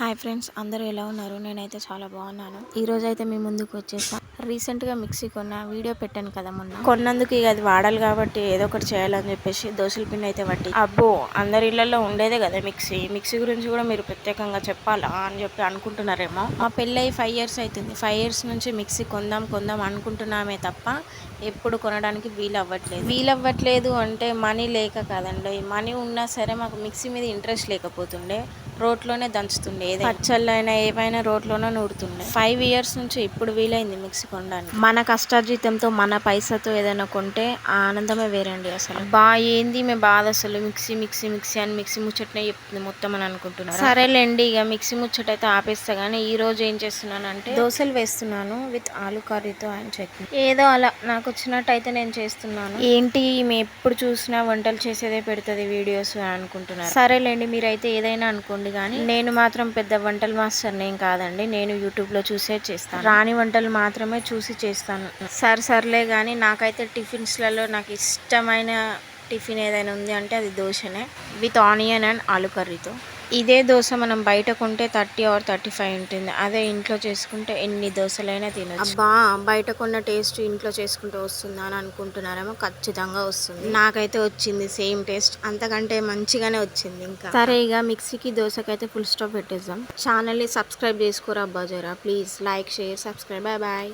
Hi friends, అందరూ ఎలా ఉన్నారు? నేనైతే చాలా బాగున్నాను. ఈ రోజు అయితే మీ ముందుకు వచ్చేసాను. రీసెంట్గా మిక్సీ కొన్న వీడియో పెట్టాను కదా మొన్న. కొన్నందుకు ఇక అది వాడాలి కాబట్టి ఏదో ఒకటి చేయాలని చెప్పేసి దోశల పిండి అయితే పట్టి, అబ్బో అందరి ఇళ్లలో ఉండేదే కదా మిక్సీ గురించి కూడా మీరు ప్రత్యేకంగా చెప్పాలా అని చెప్పి అనుకుంటున్నారేమో. మా పెళ్ళై 5 years అవుతుంది. 5 years నుంచి మిక్సీ కొందాం అనుకుంటున్నామే తప్ప ఎప్పుడు కొనడానికి వీలవ్వట్లేదు అంటే మనీ లేక కాదండి. మనీ ఉన్నా సరే మాకు మిక్సీ మీద ఇంట్రెస్ట్ లేకపోతుండే, రోట్లోనే దంచుతుండే. పచ్చళ్ళైనా ఏవైనా రోట్లోనే నూరుతుండే. 5 years నుంచి ఇప్పుడు వీలైంది మిక్సీ కొనడానికి. మన కష్టార్జితంతో మన పైసతో ఏదైనా కొంటే ఆ ఆనందమే వేరండి. అసలు ఏంది మీ బాధ అసలు, మిక్సీ అని మిక్సీ ముచ్చటనే చెప్తుంది మొత్తం అని అనుకుంటున్నారు. సరేలేండి, ఇక మిక్సీ ముచ్చట అయితే ఆపేస్తా. కానీ ఈ రోజు ఏం చేస్తున్నానంటే దోశలు వేస్తున్నాను విత్ ఆలు కర్రీతో అండ్ చట్నీ. ఏదో అలా నాకు వచ్చినట్టు అయితే నేను చేస్తున్నాను. ఏంటి ఈమె ఎప్పుడు చూసినా వంటలు చేసేదే పెడుతుంది వీడియోస్ అనుకుంటున్నారు. సరేలేండి, మీరైతే ఏదైనా అనుకోండి, కానీ నేను మాత్రం పెద్ద వంటల మాస్టర్ని ఏం కాదండి. నేను యూట్యూబ్లో చూసే చేస్తాను. రాని వంటలు మాత్రమే చూసి చేస్తాను. సర్లే కానీ నాకైతే టిఫిన్స్లలో నాకు ఇష్టమైన టిఫిన్ ఏదైనా ఉంది అంటే అది దోశనే, విత్ ఆనియన్ అండ్ ఆలు కర్రీతో. ఇదే దోశ మనం బయట కొంటే 30 or 35 ఉంటుంది. అదే ఇంట్లో చేసుకుంటే ఎన్ని దోశలైనా తినొచ్చు. అబ్బా, బయట కొన్న టేస్ట్ ఇంట్లో చేసుకుంటే వస్తుందా అని అనుకుంటున్నారేమో. ఖచ్చితంగా వస్తుంది. నాకైతే వచ్చింది సేమ్ టేస్ట్, అంతకంటే మంచిగానే వచ్చింది. ఇంకా సరే, ఇక మిక్సీకి దోశకైతే ఫుల్ స్టాప్ పెట్టేద్దాం. ఛానల్ని సబ్స్క్రైబ్ చేసుకోరా అబ్బా జరా please. Like, share, subscribe. Bye.